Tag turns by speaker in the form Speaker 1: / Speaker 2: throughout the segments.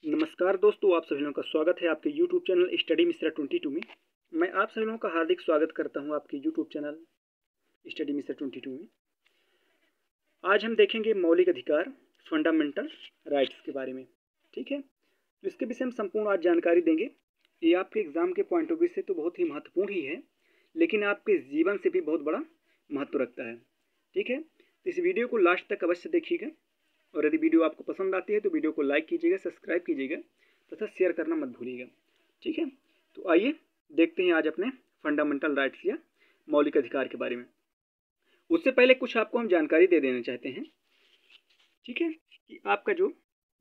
Speaker 1: नमस्कार दोस्तों, आप सभी लोगों का स्वागत है आपके YouTube चैनल स्टडी मिश्रा 22 में। मैं आप सभी लोगों का हार्दिक स्वागत करता हूं आपके YouTube चैनल स्टडी मिश्रा 22 में। आज हम देखेंगे मौलिक अधिकार फंडामेंटल राइट्स के बारे में। ठीक है, तो इसके विषय में संपूर्ण आज जानकारी देंगे। ये आपके एग्जाम के पॉइंट ऑफ व्यू से तो बहुत ही महत्वपूर्ण ही है, लेकिन आपके जीवन से भी बहुत बड़ा महत्व रखता है। ठीक है, तो इस वीडियो को लास्ट तक अवश्य देखिएगा, और यदि वीडियो आपको पसंद आती है तो वीडियो को लाइक कीजिएगा, सब्सक्राइब कीजिएगा तथा शेयर करना मत भूलिएगा। ठीक है, तो आइए देखते हैं आज अपने फंडामेंटल राइट्स या मौलिक अधिकार के बारे में। उससे पहले कुछ आपको हम जानकारी दे देना चाहते हैं। ठीक है, कि आपका जो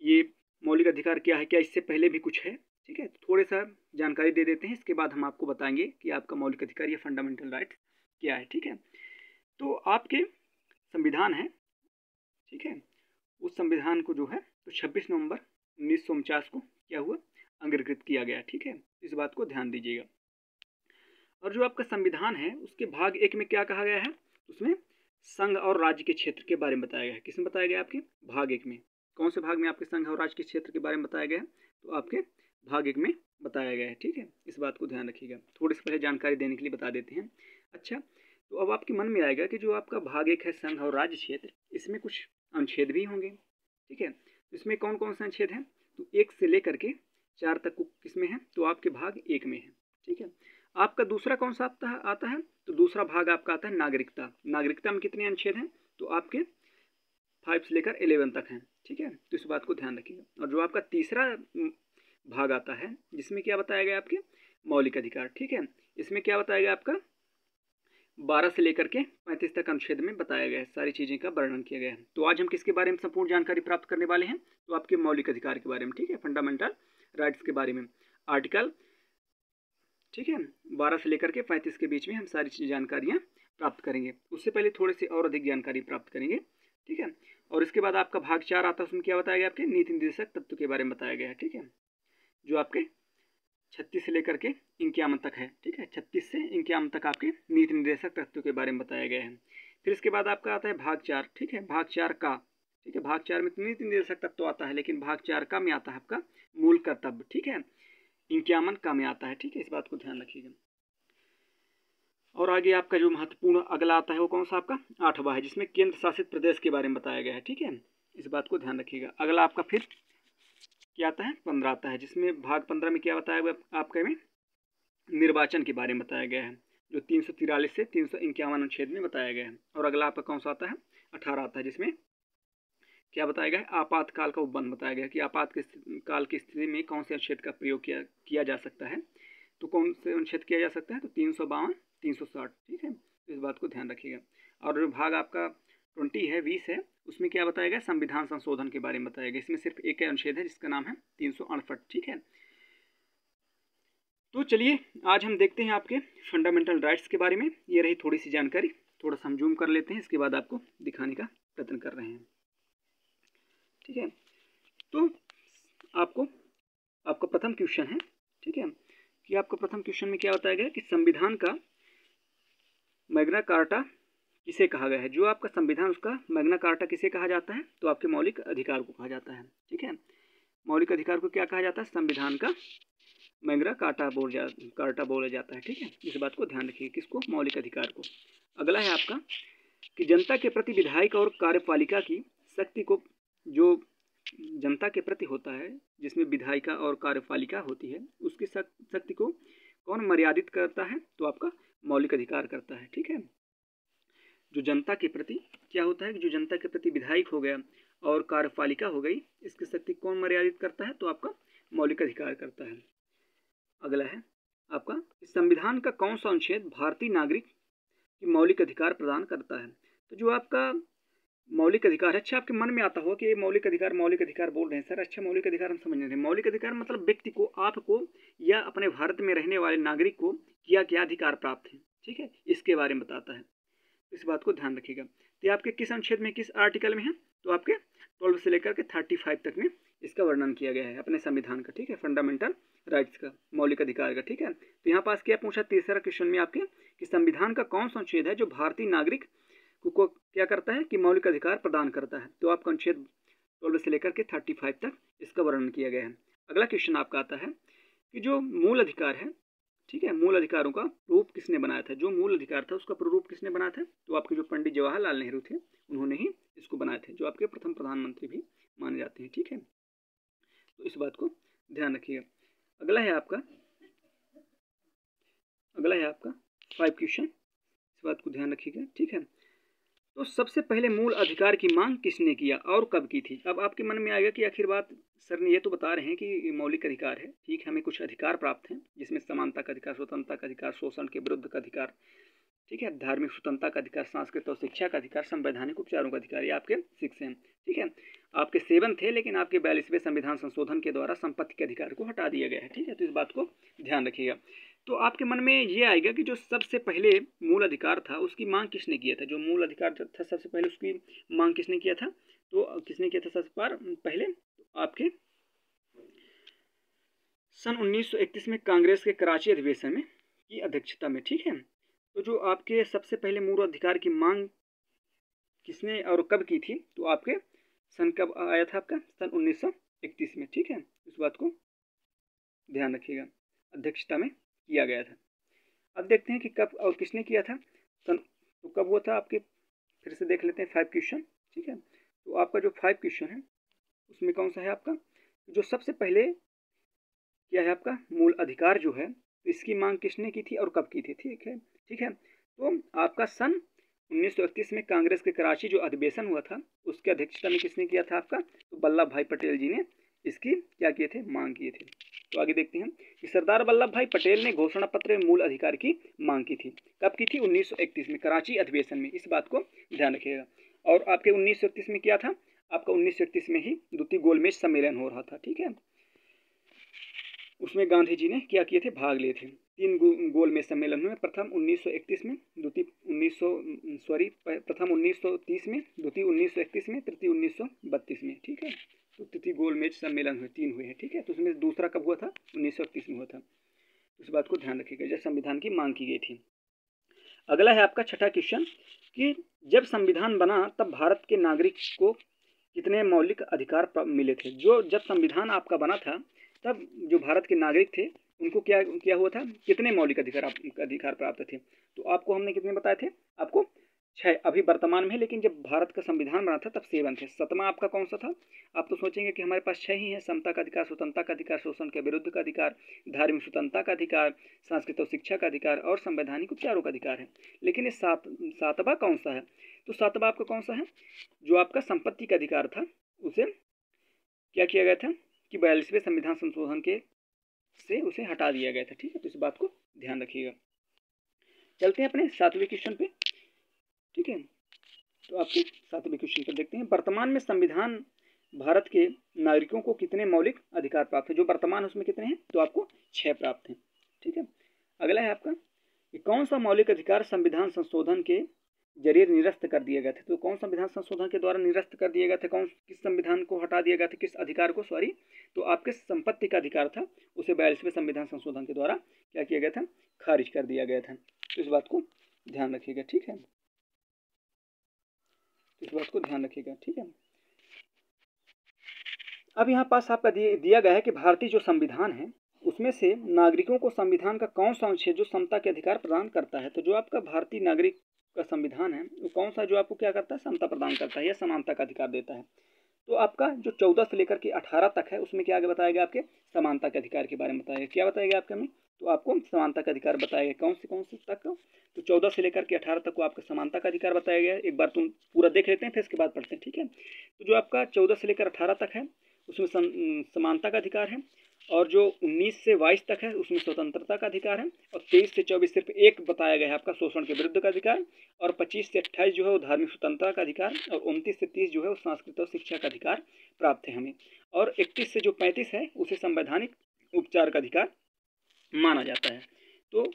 Speaker 1: ये मौलिक अधिकार क्या है, क्या इससे पहले भी कुछ है। ठीक है, थोड़े सा जानकारी दे देते हैं, इसके बाद हम आपको बताएंगे कि आपका मौलिक अधिकार या फंडामेंटल राइट्स क्या है। ठीक है, तो आपके संविधान है, ठीक है, उस संविधान को जो है तो 26 नवंबर 1949 को क्या हुआ, अंगीकृत किया गया। ठीक है, इस बात को ध्यान दीजिएगा। और जो आपका संविधान है उसके भाग 1 में क्या कहा गया है, उसमें संघ और राज्य के क्षेत्र के बारे में बताया गया है। किसमें बताया गया आपके भाग 1 में, कौन से भाग में आपके संघ और राज्य के क्षेत्र के बारे में बताया गया है, तो आपके भाग 1 में बताया गया है। ठीक है, इस बात को ध्यान रखिएगा। थोड़ी सी पहले जानकारी देने के लिए बता देते हैं। अच्छा, तो अब आपके मन में आएगा कि जो आपका भाग 1 है संघ और राज्य क्षेत्र, इसमें कुछ अनुच्छेद भी होंगे। ठीक है, तो इसमें कौन कौन से अनुच्छेद हैं, तो 1 से लेकर के 4 तक किसमें है, तो आपके भाग 1 में है। ठीक है, आपका दूसरा कौन सा आता है, तो दूसरा भाग आपका आता है नागरिकता। नागरिकता में कितने अनुच्छेद हैं, तो आपके 5 से लेकर 11 तक हैं। ठीक है, तो इस बात को ध्यान रखिएगा। और जो आपका तीसरा भाग आता है जिसमें क्या बताया गया आपके मौलिक अधिकार। ठीक है, इसमें क्या बताया गया आपका 12 से लेकर के 35 तक अनुच्छेद में बताया गया है, सारी चीज़ें का वर्णन किया गया है। तो आज हम किसके बारे में संपूर्ण जानकारी प्राप्त करने वाले हैं, तो आपके मौलिक अधिकार के बारे में। ठीक है, फंडामेंटल राइट्स के बारे में आर्टिकल, ठीक है, 12 से लेकर के 35 के बीच में हम सारी चीज़ जानकारियाँ प्राप्त करेंगे। उससे पहले थोड़ी सी और अधिक जानकारी प्राप्त करेंगे। ठीक है, और इसके बाद आपका भाग 4 आता है, उसमें क्या बताया गया आपके नीति निर्देशक तत्व के बारे में बताया गया है। ठीक है, जो आपके 36 से लेकर के 51 तक है। ठीक है, 36 से 51 तक आपके नीति निर्देशक तत्वों के बारे में बताया गया है। फिर इसके बाद आपका आता है भाग 4। ठीक है, भाग 4 का, ठीक है, भाग 4 में नीति निर्देशक तत्व आता है, लेकिन भाग 4 का में आता है आपका मूल कर्तव्य। ठीक है, 51 का में आता है। ठीक है, इस बात को ध्यान रखिएगा। और आगे आपका जो महत्वपूर्ण अगला आता है वो कौन सा आपका 8वां है, जिसमें केंद्र शासित प्रदेश के बारे में बताया गया है। ठीक है, इस बात को ध्यान रखिएगा। अगला आपका फिर क्या आता है 15 आता है, जिसमें भाग 15 में क्या बताया गया आपके में निर्वाचन के बारे में बताया गया है, जो 343 से 351 अनुच्छेद में बताया गया है। और अगला आपका कौन सा आता है 18 आता है, जिसमें क्या बताया गया है आपातकाल का उपबंध बताया गया है कि आपातकाल की स्थिति में कौन से अनुच्छेद का प्रयोग किया जा सकता है। तो कौन से अनुच्छेद किया जा सकता है, तो 352 360। ठीक है, तो इस बात को ध्यान रखिएगा। और जो भाग आपका 20 है, उसमें क्या बताया गया संविधान संशोधन के बारे में बताया गया। इसमें सिर्फ एक अनुच्छेद है जिसका नाम है 368। ठीक है, तो चलिए आज हम देखते हैं आपके फंडामेंटल राइट्स के बारे में। ये रही थोड़ी सी जानकारी, थोड़ा सा हम जूम कर लेते हैं, इसके बाद आपको दिखाने का प्रयत्न कर रहे हैं। ठीक है, तो आपका प्रथम क्वेश्चन है, ठीक है, कि आपका प्रथम क्वेश्चन में क्या बताया गया कि संविधान का मैग्ना कार्टा किसे कहा गया है। जो आपका संविधान उसका मैग्ना कार्टा किसे कहा जाता है, तो आपके मौलिक अधिकार को कहा जाता है। ठीक है, मौलिक अधिकार को क्या कहा जाता है, संविधान का मैग्ना कार्टा बोला जाता है। ठीक है, इस बात को ध्यान रखिए, किसको, मौलिक अधिकार को। अगला है आपका कि जनता के प्रति विधायिक और कार्यपालिका की शक्ति को, जो जनता के प्रति होता है जिसमें विधायिका और कार्यपालिका होती है, उसकी शक्ति को कौन मर्यादित करता है, तो आपका मौलिक अधिकार करता है। ठीक है, जो जनता के प्रति क्या होता है कि जो जनता के प्रति विधायक हो गया और कार्यपालिका हो गई, इसकी शक्ति कौन मर्यादित करता है, तो आपका मौलिक अधिकार करता है। अगला है आपका संविधान का कौन सा अनुच्छेद भारतीय नागरिक की मौलिक अधिकार प्रदान करता है। तो जो आपका मौलिक अधिकार है, अच्छा आपके मन में आता होगा कि ये मौलिक अधिकार बोल रहे हैं सर। अच्छा, मौलिक अधिकार हम समझ रहे हैं। मौलिक अधिकार मतलब व्यक्ति को, आपको या अपने भारत में रहने वाले नागरिक को क्या अधिकार प्राप्त है। ठीक है, इसके बारे में बताता है, इस बात को ध्यान रखिएगा। तो आपके किस अनुच्छेद में, किस आर्टिकल में है, तो आपके 12 से लेकर के 35 तक में इसका वर्णन किया गया है अपने संविधान का। ठीक है, फंडामेंटल राइट्स का, मौलिक अधिकार का। ठीक है, तो यहाँ पास क्या पूछा तीसरा क्वेश्चन में आपके कि संविधान का कौन सा अनुच्छेद है जो भारतीय नागरिक को क्या करता है कि मौलिक अधिकार प्रदान करता है। तो आपका अनुच्छेद 12 से लेकर के 35 तक इसका वर्णन किया गया है। अगला क्वेश्चन आपका आता है कि जो मूल अधिकार है, ठीक है, मूल अधिकारों का रूप किसने बनाया था? जो मूल अधिकार था उसका प्रारूप किसने बनाया था? तो आपके जो पंडित जवाहरलाल नेहरू थे उन्होंने ही इसको बनाए थे, जो आपके प्रथम प्रधानमंत्री भी माने जाते हैं। ठीक है, तो इस बात को ध्यान रखिएगा। अगला है आपका 5 क्वेश्चन, इस बात को ध्यान रखिएगा। ठीक है, तो सबसे पहले मूल अधिकार की मांग किसने किया और कब की थी? अब आपके मन में आएगा कि आखिर बात सर ने ये तो बता रहे हैं कि मौलिक अधिकार है, ठीक है, हमें कुछ अधिकार प्राप्त हैं जिसमें समानता का अधिकार, स्वतंत्रता का अधिकार, शोषण के विरुद्ध का अधिकार, ठीक है, धार्मिक स्वतंत्रता का अधिकार, सांस्कृतिक और शिक्षा का अधिकार, संवैधानिक उपचारों का अधिकार, ये आपके 6 हैं। ठीक है, आपके 7 थे, लेकिन आपके 42वें संविधान संशोधन के द्वारा संपत्ति के अधिकार को हटा दिया गया है। ठीक है, तो इस बात को ध्यान रखिएगा। तो आपके मन में ये आएगा कि जो सबसे पहले मूल अधिकार था उसकी मांग किसने किया था? जो मूल अधिकार था सबसे पहले उसकी मांग किसने किया था? तो किसने किया था सबसे पहले? आपके सन 1931 में कांग्रेस के कराची अधिवेशन में की अध्यक्षता में। ठीक है, तो जो आपके सबसे पहले मूल अधिकार की मांग किसने और कब की थी? तो आपके सन कब आया था? आपका सन 1931 में। ठीक है, इस बात को ध्यान रखिएगा, अध्यक्षता में किया गया था। अब देखते हैं कि कब और किसने किया था। सन तो कब हुआ था आपके, फिर से देख लेते हैं 5 क्वेश्चन। ठीक है, तो आपका जो 5 क्वेश्चन है उसमें कौन सा है आपका? जो सबसे पहले क्या है आपका मूल अधिकार जो है, तो इसकी मांग किसने की थी और कब की थी? ठीक है, ठीक है, तो आपका सन 1931 में कांग्रेस के कराची जो अधिवेशन हुआ था उसके अध्यक्षता में किसने किया था आपका? तो वल्लभ भाई पटेल जी ने इसकी क्या किए थे? मांग किए थे। तो आगे देखते हैं कि सरदार वल्लभ भाई पटेल ने घोषणा पत्र में मूल अधिकार की मांग की थी। कब की थी? 1931 में, कराची अधिवेशन में। इस बात को ध्यान रखिएगा। और आपके 1931 में क्या था? आपका 1931 में ही द्वितीय गोलमेज सम्मेलन हो रहा था। ठीक है, उसमें गांधी जी ने क्या किए थे? भाग लिए थे। 3 गोलमेज सम्मेलन में, प्रथम 1931 में, द्वितीय प्रथम 1930 में, द्वितीय 1931 में, तृतीय 1932 में। ठीक है, तो तृतीय गोलमेज सम्मेलन हुए, 3 हुए हैं। ठीक है, तो उसमें दूसरा कब हुआ था? 1931 में हुआ था। इस बात को ध्यान रखिएगा जब संविधान की मांग की गई थी। अगला है आपका 6ठा क्वेश्चन कि जब संविधान बना तब भारत के नागरिक को कितने मौलिक अधिकार मिले थे? जो जब संविधान आपका बना था तब जो भारत के नागरिक थे उनको क्या हुआ था? कितने मौलिक अधिकार प्राप्त थे? तो आपको हमने कितने बताए थे? आपको 6 अभी वर्तमान में, लेकिन जब भारत का संविधान बना था तब 7 थे। 7वां आपका कौन सा था? आप तो सोचेंगे कि हमारे पास 6 ही है। समता का अधिकार, स्वतंत्रता का अधिकार, शोषण के विरुद्ध का अधिकार, धार्मिक स्वतंत्रता का अधिकार, सांस्कृतिक और शिक्षा का अधिकार और संवैधानिक उपचारों का अधिकार है। लेकिन ये 7वां कौन सा है? तो 7वां आपका कौन सा है? जो आपका संपत्ति का अधिकार था उसे क्या किया गया था कि 42वें संविधान संशोधन के से उसे हटा दिया गया था। ठीक है, तो इस बात को ध्यान रखिएगा। चलते हैं अपने 7वें क्वेश्चन पे। ठीक है, तो आपके 7वें क्वेश्चन पर देखते हैं, वर्तमान में संविधान भारत के नागरिकों को कितने मौलिक अधिकार प्राप्त है? जो वर्तमान उसमें कितने हैं? तो आपको 6 प्राप्त हैं। ठीक है, अगला है आपका कि कौन सा मौलिक अधिकार संविधान संशोधन के जरिए निरस्त कर दिए गए थे? तो कौन संविधान संशोधन के द्वारा निरस्त कर दिए गए थे? किस संविधान को हटा दिया गया था? किस अधिकार को? सॉरी, तो आपके संपत्ति का अधिकार था, उसे 42वें संविधान संशोधन के द्वारा क्या किया गया था? खारिज कर दिया गया था। तो इस बात को ध्यान रखिएगा। ठीक है, इस बात को ध्यान रखिएगा। ठीक है, अब यहाँ पास आपका दिया गया है कि भारतीय जो संविधान है उसमें से नागरिकों को संविधान का कौन सा अनुच्छेद जो समता के अधिकार प्रदान करता है? तो जो आपका भारतीय नागरिक का संविधान है वो कौन सा जो आपको क्या करता है? समता प्रदान करता है या समानता का अधिकार देता है। तो आपका जो 14 से लेकर के 18 तक है उसमें क्या आगे बताया गया? आपके समानता के अधिकार के बारे में बताया गया। क्या बताया गया आपके में? तो आपको समानता का अधिकार बताया गया। कौन से तक? तो 14 से लेकर के 18 तक को आपका समानता का अधिकार बताया गया। एक बार तुम पूरा देख लेते हैं फिर इसके बाद पढ़ते हैं। ठीक है, तो जो आपका 14 से लेकर 18 तक है उसमें समानता का अधिकार है, और जो 19 से 22 तक है उसमें स्वतंत्रता का अधिकार है, और 23 से 24 सिर्फ एक बताया गया है आपका शोषण के विरुद्ध का अधिकार, और 25 से 28 जो है वो धार्मिक स्वतंत्रता का अधिकार, और 29 से 30 जो है वो सांस्कृतिक और शिक्षा का अधिकार प्राप्त है हमें, और 31 से जो 35 है उसे संवैधानिक उपचार का अधिकार माना जाता है। तो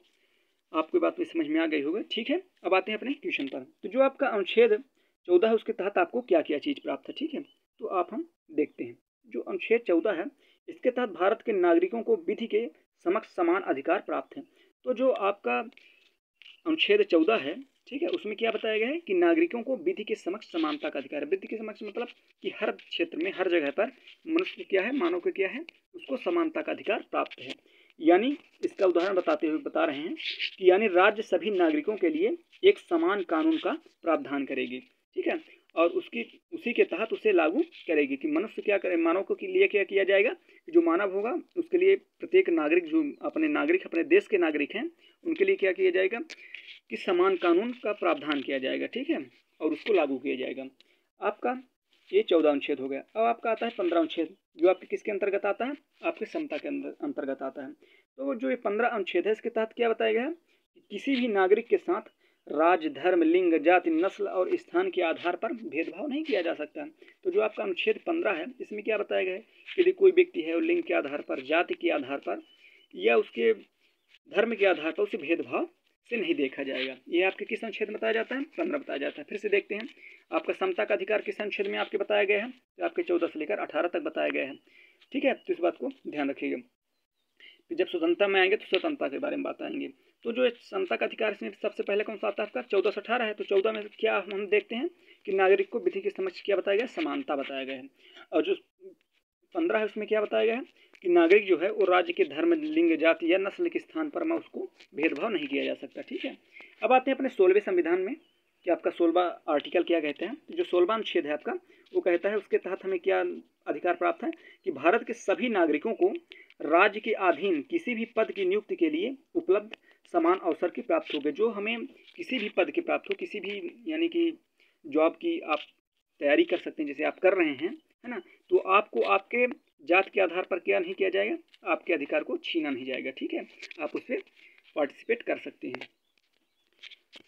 Speaker 1: आपको बात में समझ में आ गई होगी। ठीक है, अब आते हैं अपने क्वेश्चन पर। तो जो आपका अनुच्छेद 14 है उसके तहत आपको क्या क्या चीज़ प्राप्त है? ठीक है, तो आप हम देखते हैं। जो अनुच्छेद 14 है इसके तहत भारत के नागरिकों को विधि के समक्ष समान अधिकार प्राप्त है। तो जो आपका अनुच्छेद 14 है, ठीक है, उसमें क्या बताया गया है कि नागरिकों को विधि के समक्ष समानता का अधिकार है। विधि के समक्ष मतलब कि हर क्षेत्र में, हर जगह पर मनुष्य को क्या है, मानव को क्या है, उसको समानता का अधिकार प्राप्त है। यानी इसका उदाहरण बताते हुए बता रहे हैं कि यानी राज्य सभी नागरिकों के लिए एक समान कानून का प्रावधान करेगी। ठीक है, और उसी के तहत उसे लागू करेगी कि मनुष्य क्या करे, मानव को के लिए क्या किया जाएगा, जो मानव होगा उसके लिए प्रत्येक नागरिक, जो अपने देश के नागरिक हैं, उनके लिए क्या किया जाएगा कि समान कानून का प्रावधान किया जाएगा। ठीक है, और उसको लागू किया जाएगा। आपका ये 14 अनुच्छेद हो गया। अब आपका आता है 15 अनुच्छेद, जो आपके किसके अंतर्गत आता है, आपके समता के अंतर्गत आता है। तो जो ये 15 अनुच्छेद है, इसके तहत क्या बताया गया है कि किसी भी नागरिक के साथ राज्य, धर्म, लिंग, जाति, नस्ल और स्थान के आधार पर भेदभाव नहीं किया जा सकता। तो जो आपका अनुच्छेद 15 है, इसमें क्या बताया गया है कि यदि कोई व्यक्ति है और लिंग के आधार पर, जाति के आधार पर या उसके धर्म के आधार पर उसे भेदभाव से नहीं देखा जाएगा। ये आपके किस अनुच्छेद में बताया जाता है, 15 बताया जाता है। फिर से देखते हैं आपका समता का अधिकार किस अनुच्छेद में आपके बताया गया है, तो आपके 14 से लेकर 18 तक बताया गया है। ठीक है, तो इस बात को ध्यान रखिएगा। जब स्वतंत्रता में आएंगे तो स्वतंत्रता के बारे में बात आएंगे। तो जो समता का अधिकार इसमें सबसे पहले कौन सा आता है आपका, 14 से 18 है। तो 14 में क्या हम देखते हैं कि नागरिक को विधि के समक्ष क्या बताया गया, समानता बताया गया है। और जो 15 है उसमें क्या बताया गया है कि नागरिक जो है वो राज्य के धर्म, लिंग, जाति या नस्ल के स्थान पर में उसको भेदभाव नहीं किया जा सकता। ठीक है, अब आते हैं अपने 16वें संविधान में कि आपका 16वां आर्टिकल क्या कहते हैं। जो 16वां अनुच्छेद है आपका, वो कहता है उसके तहत हमें क्या अधिकार प्राप्त है कि भारत के सभी नागरिकों को राज्य के अधीन किसी भी पद की नियुक्ति के लिए उपलब्ध समान अवसर की प्राप्त होगी। जो हमें किसी भी पद की प्राप्त हो, किसी भी यानी कि जॉब की आप तैयारी कर सकते हैं, जैसे आप कर रहे हैं, है ना, तो आपको आपके जात के आधार पर क्या नहीं किया जाएगा, आपके अधिकार को छीना नहीं जाएगा। ठीक है, आप उस पर पार्टिसिपेट कर सकते हैं।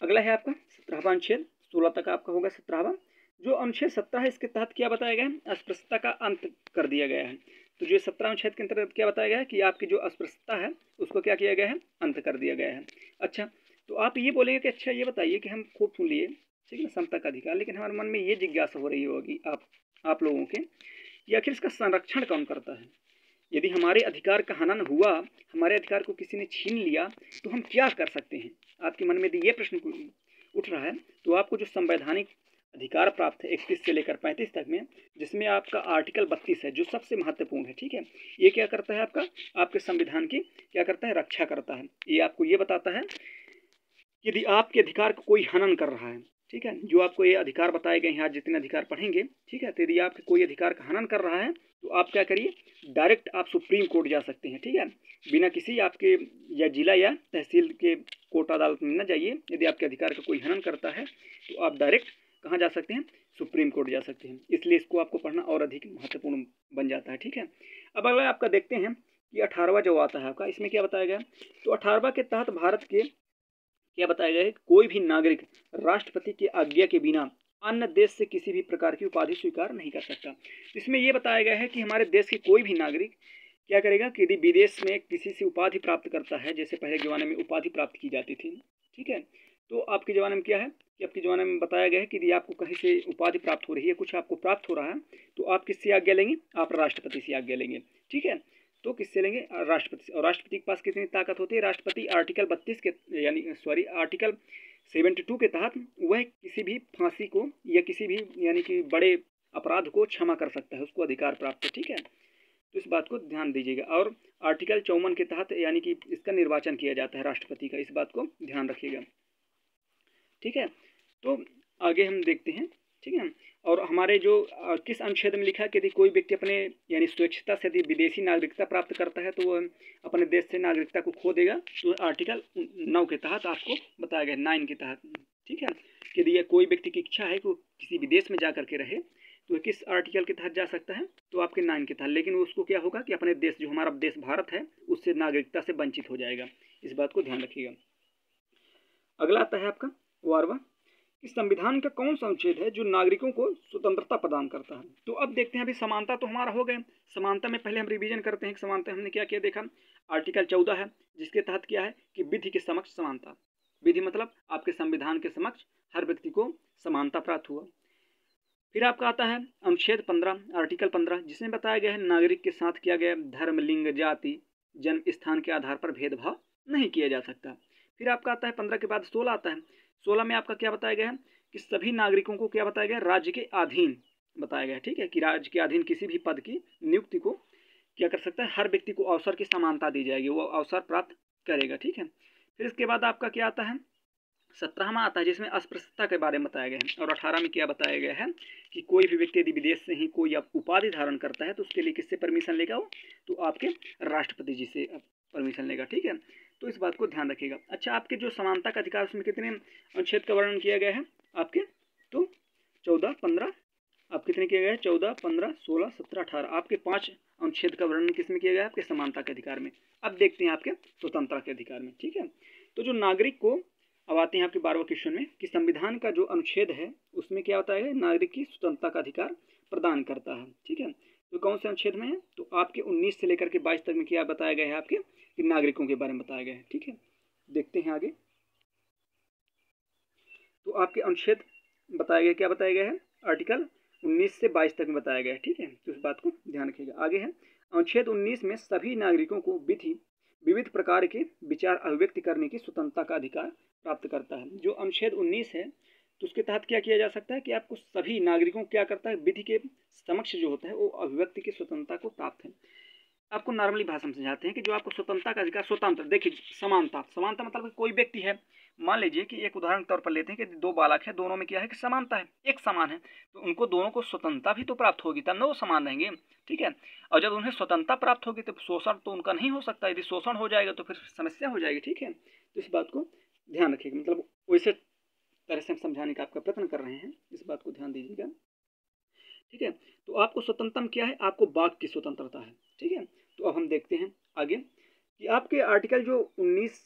Speaker 1: अगला है आपका 17वां अनुच्छेद, 16 तक आपका होगा 17वां। जो अनुच्छेद 17 है, इसके तहत क्या बताया गया है, अस्पृश्यता का अंत कर दिया गया है। तो जो 17 अनुच्छेद के अंतर्गत क्या बताया गया है कि आपकी जो अस्पृश्यता है उसको क्या किया गया है, अंत कर दिया गया है। अच्छा, तो आप ये बोलेंगे कि अच्छा ये बताइए कि हम खूब सुन लिए, ठीक है, समता का अधिकार, लेकिन हमारे मन में ये जिज्ञासा हो रही होगी आप लोगों के कि आखिर इसका संरक्षण कौन करता है। यदि हमारे अधिकार का हनन हुआ, हमारे अधिकार को किसी ने छीन लिया, तो हम क्या कर सकते हैं। आपके मन में यदि ये प्रश्न उठ रहा है, तो आपको जो संवैधानिक अधिकार प्राप्त है 31 से लेकर 35 तक में, जिसमें आपका आर्टिकल 32 है जो सबसे महत्वपूर्ण है। ठीक है, ये क्या करता है, आपके संविधान की क्या करता है, रक्षा करता है। ये आपको ये बताता है यदि आपके अधिकार को कोई हनन कर रहा है, ठीक है, जो आपको ये अधिकार बताए गए हैं, आज जितने अधिकार पढ़ेंगे, ठीक है, तो यदि आपके कोई अधिकार का हनन कर रहा है तो आप क्या करिए, डायरेक्ट आप सुप्रीम कोर्ट जा सकते हैं। ठीक है, बिना किसी आपके या जिला या तहसील के कोर्ट अदालत में न जाइए। यदि आपके अधिकार का कोई हनन करता है तो आप डायरेक्ट कहाँ जा सकते हैं, सुप्रीम कोर्ट जा सकते हैं। इसलिए इसको आपको पढ़ना और अधिक महत्वपूर्ण बन जाता है। ठीक है, अब अगला आपका देखते हैं कि 18वां जो आता है आपका, इसमें क्या बताया गया, तो 18वां के तहत भारत के क्या बताया गया है, कोई भी नागरिक राष्ट्रपति की आज्ञा के बिना अन्य देश से किसी भी प्रकार की उपाधि स्वीकार नहीं कर सकता। इसमें यह बताया गया है कि हमारे देश के कोई भी नागरिक क्या करेगा कि यदि विदेश में किसी से उपाधि प्राप्त करता है, जैसे पहले के ज़माने में उपाधि प्राप्त की जाती थी, ठीक है, तो आपके ज़माने में क्या है कि आपके ज़माने में बताया गया है कि यदि आपको कहीं से उपाधि प्राप्त हो रही है, कुछ आपको प्राप्त हो रहा है, तो आप किससे आज्ञा लेंगे, आप राष्ट्रपति से आज्ञा लेंगे। ठीक है, तो किससे लेंगे, राष्ट्रपति से। और राष्ट्रपति के पास कितनी ताकत होती है, राष्ट्रपति आर्टिकल 32 के आर्टिकल 72 के तहत वह किसी भी फांसी को या किसी भी यानी कि बड़े अपराध को क्षमा कर सकता है, उसको अधिकार प्राप्त है। ठीक है, तो इस बात को ध्यान दीजिएगा। और आर्टिकल 54 के तहत यानी कि इसका निर्वाचन किया जाता है राष्ट्रपति का, इस बात को ध्यान रखिएगा। ठीक है, तो आगे हम देखते हैं। ठीक है, और हमारे जो किस अनुच्छेद में लिखा है कि यदि कोई व्यक्ति अपने यानी स्वेच्छता से यदि विदेशी नागरिकता प्राप्त करता है तो वह अपने देश से नागरिकता को खो देगा। तो आर्टिकल 9 के तहत आपको बताया गया, 9 के तहत। ठीक है, कि यदि कोई व्यक्ति की इच्छा है कि वो किसी विदेश में जा करके रहे तो किस आर्टिकल के तहत जा सकता है, तो आपके 9 के तहत। लेकिन उसको क्या होगा कि अपने देश, जो हमारा देश भारत है, उससे नागरिकता से वंचित हो जाएगा। इस बात को ध्यान रखिएगा। अगला आता है आपका 12वां, इस संविधान का कौन सा अनुच्छेद है जो नागरिकों को स्वतंत्रता प्रदान करता है। तो अब देखते हैं, अभी समानता तो हमारा हो गए, समानता में पहले हम रिवीजन करते हैं कि समानता हमने क्या क्या देखा। आर्टिकल 14 है जिसके तहत क्या है कि विधि के समक्ष समानता, विधि मतलब आपके संविधान के समक्ष हर व्यक्ति को समानता प्राप्त हुआ। फिर आपका आता है अनुच्छेद 15, आर्टिकल 15, जिसमें बताया गया है नागरिक के साथ किया गया धर्म, लिंग, जाति, जन्म स्थान के आधार पर भेदभाव नहीं किया जा सकता। फिर आपका आता है 15 के बाद 16 आता है, 16 में आपका क्या बताया गया है कि सभी नागरिकों को क्या बताया गया, राज्य के अधीन बताया गया है। ठीक है, कि राज्य के अधीन किसी भी पद की नियुक्ति को क्या कर सकता है, हर व्यक्ति को अवसर की समानता दी जाएगी, वो अवसर प्राप्त करेगा। ठीक है, फिर इसके बाद आपका क्या आता है, 17वां आता है जिसमें अस्पृश्यता के बारे में बताया गया है। और 18 में क्या बताया गया है कि कोई भी व्यक्ति यदि विदेश से ही कोई उपाधि धारण करता है तो उसके लिए किससे परमिशन लेगा वो, तो आपके राष्ट्रपति जी से परमिशन लेगा। ठीक है, तो इस बात को ध्यान रखिएगा। अच्छा, आपके जो समानता का अधिकार उसमें कितने अनुच्छेद का वर्णन किया गया है आपके, तो 14, 15, आप कितने किए गए हैं, 14, 15, 16, 17, 18, आपके 5 अनुच्छेद का वर्णन किसमें किया गया है, आपके समानता के अधिकार में। अब देखते हैं आपके स्वतंत्रता के अधिकार में। ठीक है, तो जो नागरिक को, अब आते हैं आपके 12वें क्वेश्चन में कि संविधान का जो अनुच्छेद है उसमें क्या होता है, नागरिक की स्वतंत्रता का अधिकार प्रदान करता है। ठीक है, तो कौन से अनुच्छेद में है, तो आपके 19 से लेकर के 22 तक में क्या बताया गया है आपके, कि नागरिकों के बारे में बताया गया है। ठीक है, देखते हैं आगे। तो आपके अनुच्छेद बताया गया, क्या बताया गया है, आर्टिकल 19 से 22 तक में बताया गया है। ठीक है, तो इस बात को ध्यान रखिएगा। आगे है अनुच्छेद 19 में सभी नागरिकों को विविध प्रकार के विचार अभिव्यक्ति करने की स्वतंत्रता का अधिकार प्राप्त करता है। जो अनुच्छेद 19 है तो उसके तहत क्या किया जा सकता है कि आपको सभी नागरिकों को क्या करता है, विधि के समक्ष जो होता है वो अभिव्यक्ति की स्वतंत्रता को प्राप्त है। आपको नॉर्मली भाषा में समझाते हैं कि जो आपको स्वतंत्रता का अधिकार, स्वतंत्र, देखिए समानता, समानता मतलब कोई व्यक्ति है, मान लीजिए कि एक उदाहरण के तौर पर लेते हैं कि दो बालक हैं, दोनों में क्या है कि समानता है, एक समान है, तो उनको दोनों को स्वतंत्रता भी तो प्राप्त होगी तब ना वो समान रहेंगे। ठीक है, और जब उन्हें स्वतंत्रता प्राप्त होगी तो शोषण तो उनका नहीं हो सकता, यदि शोषण हो जाएगा तो फिर समस्या हो जाएगी। ठीक है, तो इस बात को ध्यान रखिएगा, मतलब वैसे तरह से हम समझाने का आपका प्रयत्न कर रहे हैं, इस बात को ध्यान दीजिएगा। ठीक है, तो आपको स्वतंत्रता क्या है, आपको वाक की स्वतंत्रता है। ठीक है, तो अब हम देखते हैं आगे कि आपके आर्टिकल जो 19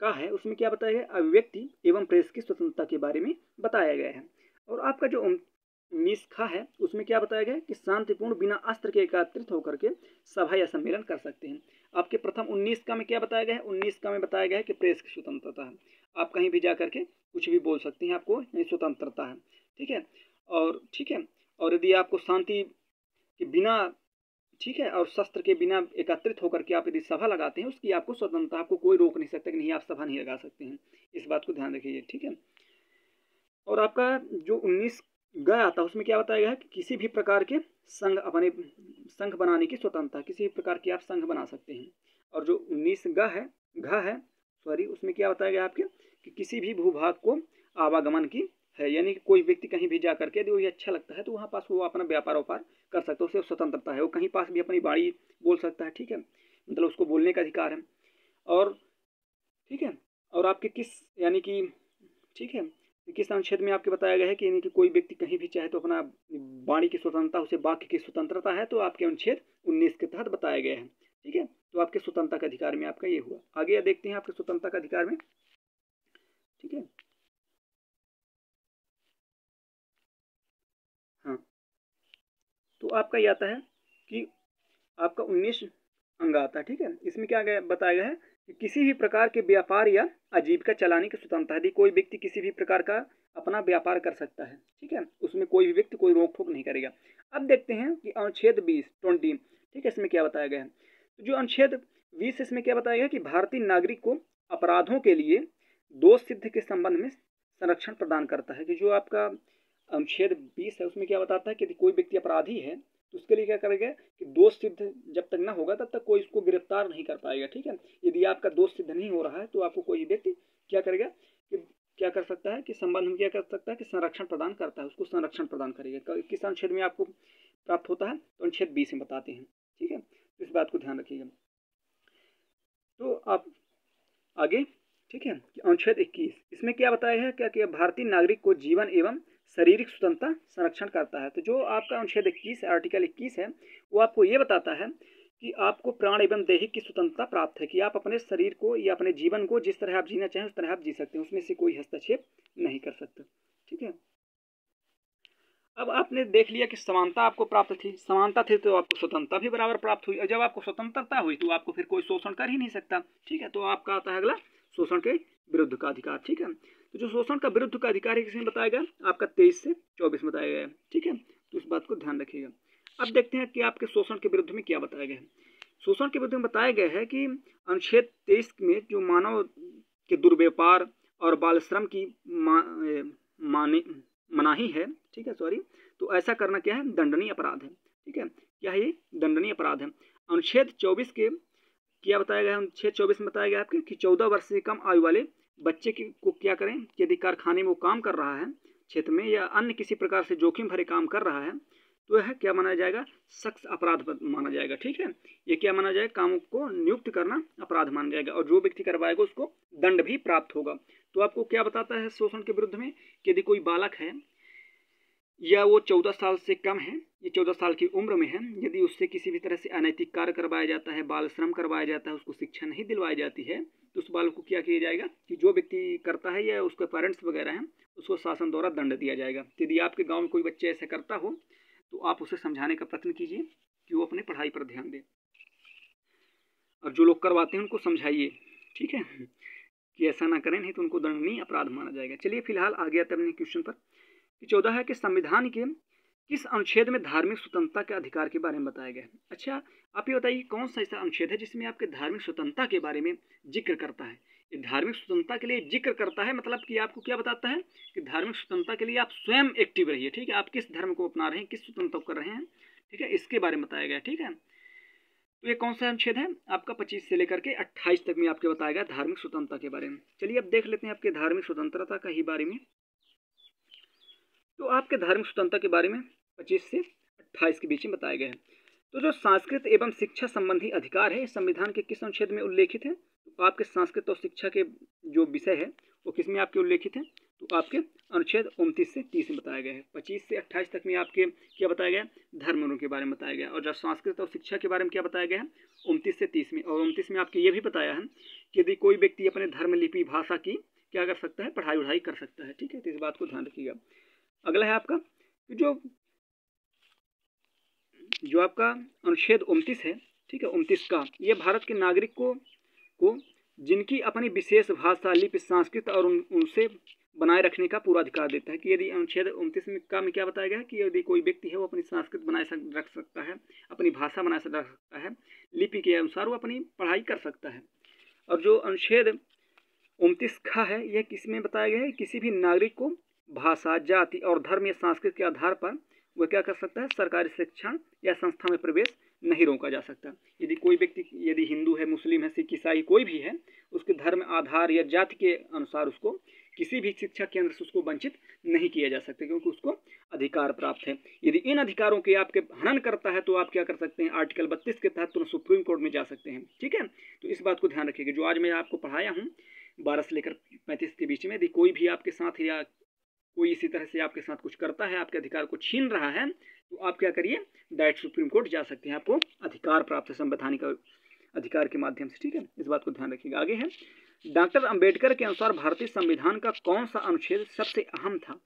Speaker 1: का है उसमें क्या बताया गया, अभिव्यक्ति एवं प्रेस की स्वतंत्रता के बारे में बताया गया है। और आपका जो 19 का है उसमें क्या बताया गया कि शांतिपूर्ण बिना अस्त्र के एकत्रित होकर के सभा या सम्मेलन कर सकते हैं। आपके प्रथम 19 का में क्या बताया गया है, 19 का में बताया गया है कि प्रेस की स्वतंत्रता है, आप कहीं भी जा करके कुछ भी बोल सकते हैं, आपको स्वतंत्रता है। ठीक है, और ठीक है, और यदि आपको शांति के बिना, ठीक है, और शस्त्र के बिना एकत्रित होकर के आप यदि सभा लगाते हैं उसकी आपको स्वतंत्रता, आपको कोई रोक नहीं सकता कि नहीं आप सभा नहीं लगा सकते हैं, इस बात को ध्यान रखिए। ठीक है, और आपका जो 19 ग आता है उसमें क्या बताया गया है कि किसी भी प्रकार के संघ, अपने संघ बनाने की स्वतंत्रता, किसी भी प्रकार की आप संघ बना सकते हैं। और जो 19 घ है सॉरी, उसमें क्या बताया गया आपके कि किसी भी भूभाग को आवागमन की है, यानी कि कोई व्यक्ति कहीं भी जा करके यदि वही अच्छा लगता है तो वहाँ पास वो अपना व्यापार कर सकता है, उसे स्वतंत्रता है, वो कहीं पास भी अपनी बाणी बोल सकता है। ठीक है, मतलब उसको बोलने का अधिकार है। और ठीक है, और आपके किस, यानी कि ठीक है, किस अनुच्छेद में आपके बताया गया है कि यानी कि कोई व्यक्ति कहीं भी चाहे तो अपना वाणी की स्वतंत्रता, उसे वाक्य की स्वतंत्रता है, तो आपके अनुच्छेद 19 के तहत बताया गया है। ठीक है, तो आपके स्वतंत्रता का अधिकार में आपका ये हुआ। आगे देखते हैं आपके स्वतंत्रता का अधिकार में। ठीक है, हाँ, तो आपका ये आता है कि आपका 19 अंग आता है। ठीक है, इसमें क्या बताया गया है कि किसी भी प्रकार के व्यापार या आजीविका चलाने की स्वतंत्रता, यदि कोई व्यक्ति किसी भी प्रकार का अपना व्यापार कर सकता है। ठीक है, उसमें कोई भी व्यक्ति कोई रोक टोक नहीं करेगा। अब देखते हैं कि अनुच्छेद 20, ठीक है, इसमें क्या बताया गया है। तो जो अनुच्छेद 20 इसमें क्या बताया गया कि भारतीय नागरिक को अपराधों के लिए दोष सिद्ध के संबंध में संरक्षण प्रदान करता है। कि जो आपका अनुच्छेद 20 है उसमें क्या बताता है कि यदि कोई व्यक्ति अपराधी है तो उसके लिए क्या करेगा कि दोष सिद्ध जब तक ना होगा तब तक कोई उसको गिरफ्तार नहीं कर पाएगा। ठीक है, यदि आपका दोष सिद्ध नहीं हो रहा है तो आपको कोई व्यक्ति क्या करेगा कि क्या कर सकता है कि संबंध में क्या कर सकता है कि संरक्षण प्रदान करता है, उसको संरक्षण प्रदान करेगा। किस अनुच्छेद में आपको प्राप्त होता है, तो अनुच्छेद 20 में बताते हैं। ठीक है, तो इस बात को ध्यान रखिएगा। तो आप आगे, ठीक है, अनुच्छेद 21 इसमें क्या बताया है क्या कि भारतीय नागरिक को जीवन एवं शारीरिक स्वतंत्रता संरक्षण करता है। तो जो आपका अनुच्छेद 21 आर्टिकल 21 है वो आपको ये बताता है कि आपको प्राण एवं दैहिक की स्वतंत्रता प्राप्त है, कि आप अपने शरीर को या अपने जीवन को जिस तरह आप जीना चाहें उस तरह आप जी सकते हैं, उसमें से कोई हस्तक्षेप नहीं कर सकता। ठीक है, अब आपने देख लिया कि समानता आपको प्राप्त थी, समानता थी तो आपको स्वतंत्रता भी बराबर प्राप्त हुई, और जब आपको स्वतंत्रता हुई तो आपको फिर कोई शोषण कर ही नहीं सकता। ठीक है, तो आपका आता है अगला शोषण के विरुद्ध का अधिकार। ठीक है, तो जो शोषण का विरुद्ध का अधिकार है किसमें बताया गया, आपका 23 से 24 में बताया गया है। ठीक है, तो इस बात को ध्यान रखिएगा। अब देखते हैं कि आपके शोषण के विरुद्ध में क्या बताया गया है। शोषण के विरुद्ध में बताया गया है कि अनुच्छेद 23 में जो मानव के दुर्व्यापार और बाल श्रम की मनाही है, ठीक है, सॉरी, तो ऐसा करना क्या है, दंडनीय अपराध है, ठीक है, क्या है ये, दंडनीय अपराध है। अनुच्छेद 24 के क्या बताया गया है, अनुच्छेद 24 में बताया गया आपके कि 14 वर्ष से कम आयु वाले बच्चे को क्या करें कि यदि कारखाने में वो काम कर रहा है क्षेत्र में या अन्य किसी प्रकार से जोखिम भरे काम कर रहा है तो यह क्या माना जाएगा, सख्त अपराध माना जाएगा, ठीक है, ये क्या माना जाएगा, कामों को नियुक्त करना अपराध माना जाएगा और जो व्यक्ति करवाएगा उसको दंड भी प्राप्त होगा। तो आपको क्या बताता है शोषण के विरुद्ध में कि यदि कोई बालक है या वो 14 साल से कम है, ये 14 साल की उम्र में है, यदि उससे किसी भी तरह से अनैतिक कार्य करवाया जाता है, बाल श्रम करवाया जाता है, उसको शिक्षा नहीं दिलवाई जाती है, तो उस बालक को क्या किया जाएगा कि जो व्यक्ति करता है या उसके पेरेंट्स वगैरह हैं उसको शासन द्वारा दंड दिया जाएगा। यदि आपके गाँव में कोई बच्चे ऐसा करता हो तो आप उसे समझाने का प्रयत्न कीजिए कि वो अपने पढ़ाई पर ध्यान दे और जो लोग करवाते हैं उनको समझाइए, ठीक है, कि ऐसा ना करें, नहीं तो उनको दंडनीय अपराध माना जाएगा। चलिए फिलहाल आगे आते हैं अपने क्वेश्चन पर। 14 है कि संविधान के किस अनुच्छेद में धार्मिक स्वतंत्रता के अधिकार के बारे में बताया गया है। अच्छा, आप ये बताइए कौन सा ऐसा अनुच्छेद है जिसमें आपके धार्मिक स्वतंत्रता के बारे में जिक्र करता है। ये धार्मिक स्वतंत्रता के लिए जिक्र करता है, मतलब कि आपको क्या बताता है कि धार्मिक स्वतंत्रता के लिए आप स्वयं एक्टिव रहिए, ठीक है, आप किस धर्म को अपना रहे हैं, किस स्वतंत्रता को कर रहे हैं, ठीक है, इसके बारे में बताया गया, ठीक है। तो ये कौन सा अनुच्छेद है आपका 25 से लेकर के 28 तक में आपके बताया गया धार्मिक स्वतंत्रता के बारे में। चलिए अब देख लेते हैं आपके धार्मिक स्वतंत्रता का ही बारे में। तो आपके धार्मिक स्वतंत्रता के बारे में 25 से 28 के बीच में बताया गया है। तो जो सांस्कृतिक एवं शिक्षा संबंधी अधिकार है संविधान के किस अनुच्छेद में उल्लेखित है, तो आपके संस्कृत और शिक्षा के जो विषय है वो किस में आपके उल्लेखित है, तो आपके अनुच्छेद 29 से 30 में बताया गया है। 25 से 28 तक में आपके क्या बताया गया, धर्म के बारे में बताया गया, और जब संस्कृत और शिक्षा के बारे में क्या बताया गया है 29 से 30 में, और 29 में आपके ये भी बताया है कि यदि कोई व्यक्ति अपने धर्म लिपि भाषा की क्या कर सकता है, पढ़ाई उढ़ाई कर सकता है, ठीक है, तो इस बात को ध्यान रखिएगा। अगला है आपका जो आपका अनुच्छेद 29 है, ठीक है, 29 का ये भारत के नागरिक को जिनकी अपनी विशेष भाषा लिपि संस्कृत और उनसे बनाए रखने का पूरा अधिकार देता है कि यदि अनुच्छेद 29 में क्या बताया गया है कि यदि कोई व्यक्ति है वो अपनी संस्कृत बनाए रख सकता है, अपनी भाषा बनाए रख सकता है, लिपि के अनुसार वो अपनी पढ़ाई कर सकता है। और जो अनुच्छेद 29 का है यह किसमें बताया गया है, किसी भी नागरिक को भाषा, जाति और धर्म या संस्कृति के आधार पर वह क्या कर सकता है, सरकारी शिक्षण या संस्था में प्रवेश नहीं रोका जा सकता। यदि कोई व्यक्ति यदि हिंदू है, मुस्लिम है, सिख, ईसाई कोई भी है, उसके धर्म, आधार या जाति के अनुसार उसको किसी भी शिक्षा केंद्र से उसको वंचित नहीं किया जा सकता, क्योंकि उसको अधिकार प्राप्त है। यदि इन अधिकारों के आपके हनन करता है तो आप क्या कर सकते हैं, आर्टिकल 32 के तहत तुरंत सुप्रीम कोर्ट में जा सकते हैं, ठीक है। तो इस बात को ध्यान रखिएगा। जो आज मैं आपको पढ़ाया हूँ 12 से लेकर 35 के बीच में, यदि कोई भी आपके साथ या कोई इसी तरह से आपके साथ कुछ करता है, आपके अधिकार को छीन रहा है, तो आप क्या करिए, डायरेक्ट सुप्रीम कोर्ट जा सकते हैं, आपको अधिकार प्राप्त है संवैधानिक अधिकार के माध्यम से, ठीक है, इस बात को ध्यान रखिएगा। आगे है डॉक्टर अंबेडकर के अनुसार भारतीय संविधान का कौन सा अनुच्छेद सबसे अहम था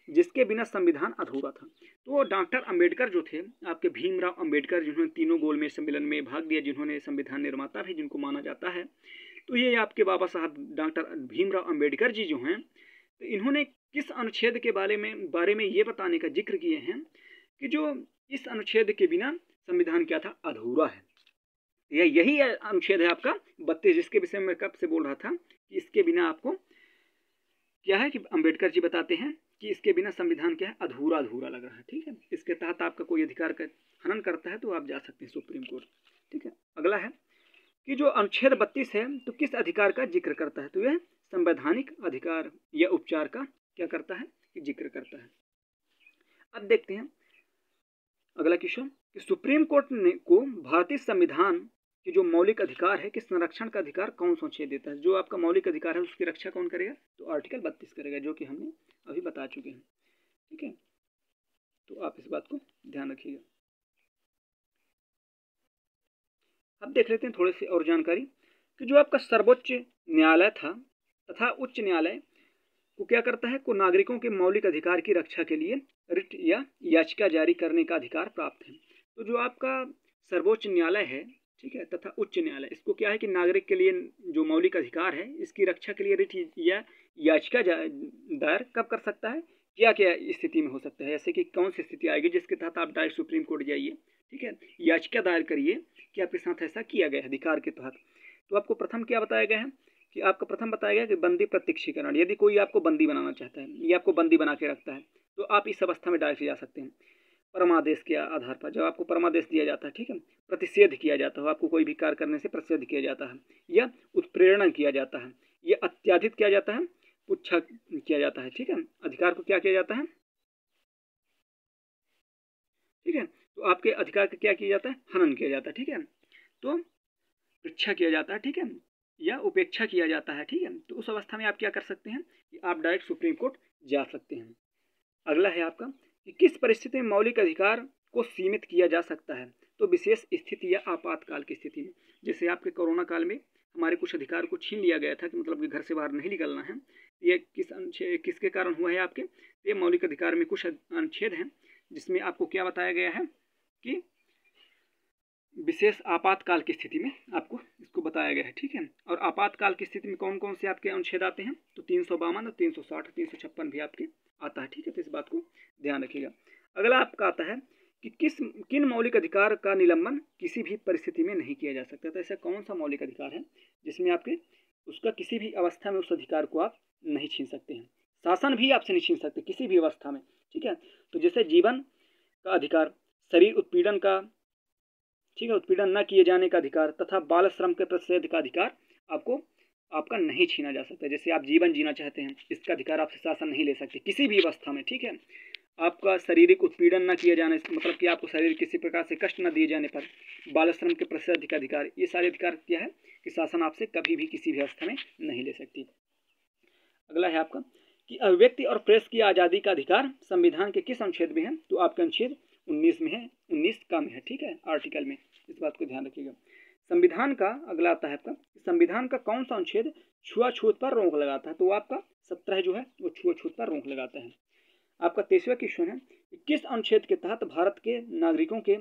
Speaker 1: जिसके बिना संविधान अधूरा था। तो डॉक्टर अंबेडकर जो थे आपके भीमराव अंबेडकर, जिन्होंने तीनों गोलमेज सम्मेलन में भाग लिया, जिन्होंने संविधान निर्माता भी जिनको माना जाता है, तो ये आपके बाबा साहब डॉक्टर भीमराव अंबेडकर जी जो हैं, तो इन्होंने किस अनुच्छेद के बारे में ये बताने का जिक्र किए हैं कि जो इस अनुच्छेद के बिना संविधान क्या था, अधूरा है। यही अनुच्छेद है आपका 32, जिसके विषय में कब से बोल रहा था कि इसके बिना आपको क्या है कि अंबेडकर जी बताते हैं कि इसके बिना संविधान क्या है, अधूरा अधूरा लग रहा है, ठीक है। इसके तहत आपका कोई अधिकार का हनन करता है तो आप जा सकते हैं सुप्रीम कोर्ट, ठीक है। अगला है कि जो अनुच्छेद 32 है तो किस अधिकार का जिक्र करता है, तो यह संवैधानिक अधिकार या उपचार का क्या करता है, कि जिक्र करता है। अब देखते हैं अगला क्वेश्चन कि सुप्रीम कोर्ट को भारतीय संविधान के जो मौलिक अधिकार है कि संरक्षण का अधिकार कौन सा अनुच्छेद देता है। जो आपका मौलिक अधिकार है उसकी रक्षा कौन करेगा, तो आर्टिकल 32 करेगा, जो कि हमने अभी बता चुके हैं, ठीक है। तो आप इस बात को ध्यान रखिएगा। अब देख लेते हैं थोड़ी सी और जानकारी कि जो आपका सर्वोच्च न्यायालय था तथा उच्च न्यायालय को क्या करता है, को नागरिकों के मौलिक अधिकार की रक्षा के लिए रिट या याचिका जारी करने का अधिकार प्राप्त है। तो जो आपका सर्वोच्च न्यायालय है, ठीक है, तथा उच्च न्यायालय, इसको क्या है कि नागरिक के लिए जो मौलिक अधिकार है इसकी रक्षा के लिए रिट या याचिका दायर कब कर सकता है, क्या क्या स्थिति में हो सकता है, जैसे कि कौन सी स्थिति आएगी जिसके तहत आप डायरेक्ट सुप्रीम कोर्ट जाइए, ठीक है, याचिका दायर करिए कि आपके साथ ऐसा किया गया है अधिकार के तहत। तो आपको प्रथम क्या बताया गया है कि आपका प्रथम बताया गया कि बंदी प्रत्यक्षीकरण, यदि कोई आपको बंदी बनाना चाहता है, ये आपको बंदी बना के रखता है, तो आप इस अवस्था में डायरेक्ट जा सकते हैं। परमादेश के आधार पर जब आपको परमादेश दिया जाता है, ठीक है, प्रतिषेध किया जाता है, आपको कोई भी कार्य करने से प्रतिषेध किया जाता है, या उत्प्रेरणा किया जाता है, या अत्याधिक किया जाता है, पुच्छा किया जाता है, ठीक है, अधिकार को क्या किया जाता है, ठीक है, तो आपके अधिकार का क्या किया जाता है, हनन किया जाता है, ठीक है, तो पृच्छा किया जाता है, ठीक है, या उपेक्षा किया जाता है, ठीक है, तो उस अवस्था में आप क्या कर सकते हैं कि आप डायरेक्ट सुप्रीम कोर्ट जा सकते हैं। अगला है आपका कि किस परिस्थिति में मौलिक अधिकार को सीमित किया जा सकता है, तो विशेष स्थिति या आपातकाल की स्थिति में, जैसे आपके कोरोना काल में हमारे कुछ अधिकार को छीन लिया गया था कि मतलब कि घर से बाहर नहीं निकलना है, ये किसके कारण हुआ है आपके, ये मौलिक अधिकार में कुछ अनुच्छेद हैं जिसमें आपको क्या बताया गया है कि विशेष आपातकाल की स्थिति में आपको इसको बताया गया है, ठीक है, और आपातकाल की स्थिति में कौन कौन से आपके अनुच्छेद आते हैं, तो 352 और 360 356 भी आपके आता है, ठीक है, तो इस बात को ध्यान रखिएगा। अगला आपका आता है कि किन मौलिक अधिकार का निलंबन किसी भी परिस्थिति में नहीं किया जा सकता, तो ऐसा कौन सा मौलिक अधिकार है जिसमें आपके उसका किसी भी अवस्था में उस अधिकार को आप नहीं छीन सकते हैं, शासन भी आपसे नहीं छीन सकते किसी भी अवस्था में, ठीक है, तो जैसे जीवन का अधिकार, शरीर उत्पीड़न का, ठीक है, उत्पीड़न न किए जाने का अधिकार तथा बाल श्रम के प्रतिषेध का अधिकार आपको आपका नहीं छीना जा सकता। जैसे आप जीवन जीना चाहते हैं, इसका अधिकार आपसे शासन नहीं ले सकते किसी भी अवस्था में, ठीक है, आपका शारीरिक उत्पीड़न न किए जाने मतलब कि आपको शारीरिक किसी प्रकार से कष्ट न दिए जाने पर, बाल श्रम के प्रतिषेध का अधिकार, ये सारे अधिकार क्या है कि शासन आपसे कभी भी किसी भी अवस्था में नहीं ले सकती। अगला है आपका कि अभिव्यक्ति और प्रेस की आज़ादी का अधिकार संविधान के किस अनुच्छेद में है, तो आपका अनुच्छेद 19 में है, 19 का में है, ठीक है, आर्टिकल में, इस बात को ध्यान रखिएगा। संविधान का अगला आता है आपका संविधान का कौन सा अनुच्छेद छुआछूत पर रोक लगाता है, तो आपका 17 जो है वो छुआछूत पर रोक लगाता है। आपका 23वां क्वेश्चन है कि किस अनुच्छेद के तहत भारत के नागरिकों के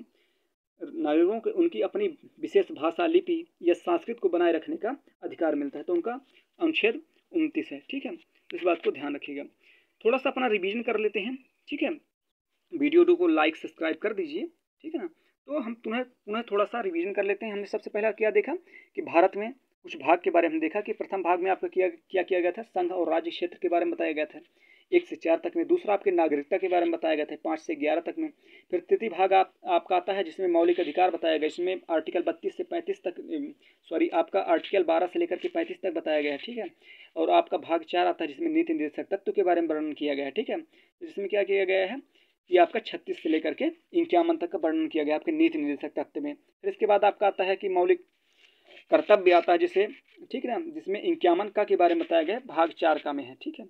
Speaker 1: उनकी अपनी विशेष भाषा, लिपि या संस्कृति को बनाए रखने का अधिकार मिलता है, तो उनका अनुच्छेद 29 है, ठीक है, तो इस बात को ध्यान रखिएगा। थोड़ा सा अपना रिवीजन कर लेते हैं, ठीक है, वीडियो को लाइक सब्सक्राइब कर दीजिए, ठीक है ना, तो हम पुनः थोड़ा सा रिवीजन कर लेते हैं। हमने सबसे पहला क्या देखा कि भारत में कुछ भाग के बारे में देखा कि प्रथम भाग में आपका क्या किया गया था, संघ और राज्य क्षेत्र के बारे में बताया गया था 1 से 4 तक में। दूसरा आपके नागरिकता के बारे में बताया गया था 5 से 11 तक में। फिर तृतीय भाग आपका आता है जिसमें मौलिक अधिकार बताया गया, इसमें आर्टिकल 32 से 35 तक, सॉरी आपका आर्टिकल 12 से लेकर के 35 तक बताया गया है, ठीक है, और आपका भाग 4 आता है जिसमें नीति निर्देशक तत्व के बारे में वर्णन किया गया है, ठीक है, जिसमें क्या किया गया है कि आपका 36 से लेकर के 51 तक का वर्णन किया गया आपके नीति निर्देशक तत्व में। फिर इसके बाद आपका आता है कि मौलिक कर्तव्य आता है जिसे, ठीक है ना, जिसमें 51 का के बारे में बताया गया भाग 4 का में है, ठीक है,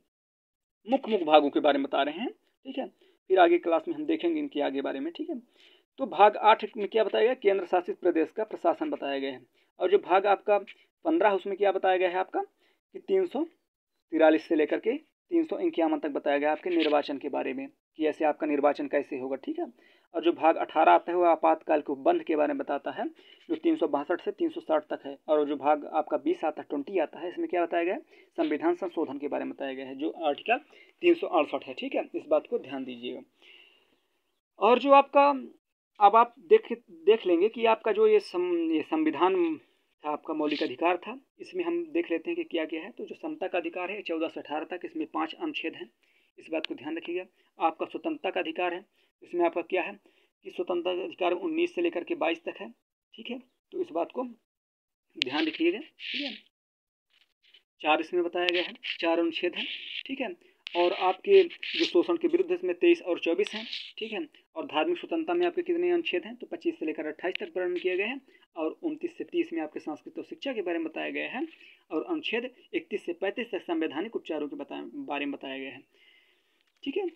Speaker 1: मुख्य भागों के बारे में बता रहे हैं, ठीक है, फिर आगे क्लास में हम देखेंगे इनके आगे बारे में, ठीक है। तो भाग 8 में क्या बताया गया, केंद्र शासित प्रदेश का प्रशासन बताया गया है, और जो भाग आपका 15 उसमें क्या बताया गया है आपका कि 343 से लेकर के 351 तक बताया गया आपके निर्वाचन के बारे में कि ऐसे आपका निर्वाचन कैसे होगा, ठीक है। और जो भाग 18 आता है वो आपातकाल के उपबंध के बारे में बताता है जो 362 से 360 तक है, और जो भाग आपका 20 आता है 20 आता है, इसमें क्या बताया गया है, संविधान संशोधन के बारे में बताया गया है जो आर्टिकल 368 है, ठीक है, इस बात को ध्यान दीजिएगा। और जो आपका अब आप देख लेंगे कि आपका जो ये संविधान था आपका मौलिक अधिकार था, इसमें हम देख लेते हैं कि क्या क्या है। तो जो समता का अधिकार है 14 से 18 तक, इसमें 5 अनुच्छेद हैं, इस बात को ध्यान रखिएगा। आपका स्वतंत्रता का अधिकार है, इसमें आपका क्या है कि स्वतंत्रता का अधिकार 19 से लेकर के 22 तक है, ठीक है, तो इस बात को ध्यान रखिएगा, ठीक है। 4 इसमें बताया गया है, 4 अनुच्छेद हैं, ठीक है। और आपके जो शोषण के विरुद्ध इसमें 23 और 24 हैं, ठीक है। और धार्मिक स्वतंत्रता में आपके कितने अनुच्छेद हैं, तो 25 से लेकर 28 तक वर्णन किए गए हैं, और 29 से 30 में आपके संस्कृत और शिक्षा के बारे में बताया गया है, और अनुच्छेद 31 से 35 तक संवैधानिक उपचारों के बारे में बताया गया है, ठीक है।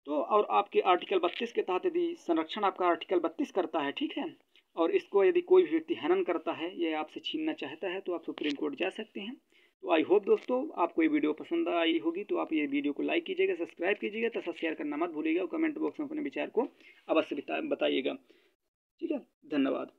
Speaker 1: तो और आपके आर्टिकल 32 के तहत यदि संरक्षण आपका आर्टिकल 32 करता है, ठीक है, और इसको यदि कोई भी व्यक्ति हनन करता है या आपसे छीनना चाहता है तो आप सुप्रीम कोर्ट जा सकते हैं। तो आई होप दोस्तों आपको ये वीडियो पसंद आई होगी, तो आप ये वीडियो को लाइक कीजिएगा, सब्सक्राइब कीजिएगा तथा शेयर करना मत भूलिएगा, और कमेंट बॉक्स में अपने विचार को अवश्य बताइएगा, ठीक है। धन्यवाद।